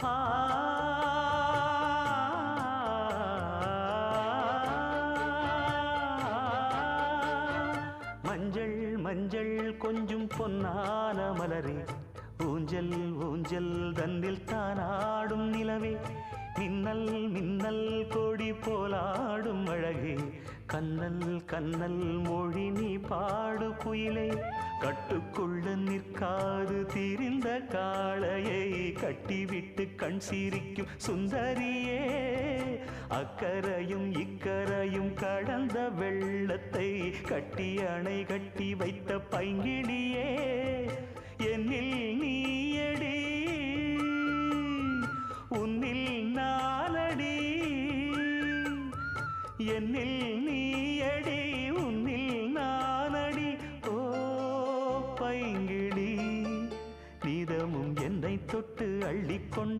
ஆ மஞ்சள் மஞ்சள் கொஞ்சம் பொன்னான மலரே, ஊஞ்சல் ஊஞ்சல் தன்னில் தானாடும் நிலவே, மின்னல் மின்னல் கொடி போலாடும் அழகே, கண்ணல் கண்ணல் மொழி நீ பாடு குயிலே, கட்டுக்குள்ள நிற்காது திரிந்த காளையை கட்டிவிட்டு கண் சிரிக்கும் சுந்தரியே, அக்கரையும் இக்கரையும் கடந்த வெள்ளத்தை கட்டி அணை கட்டி வைத்த பைங்கிளியே, என்னில்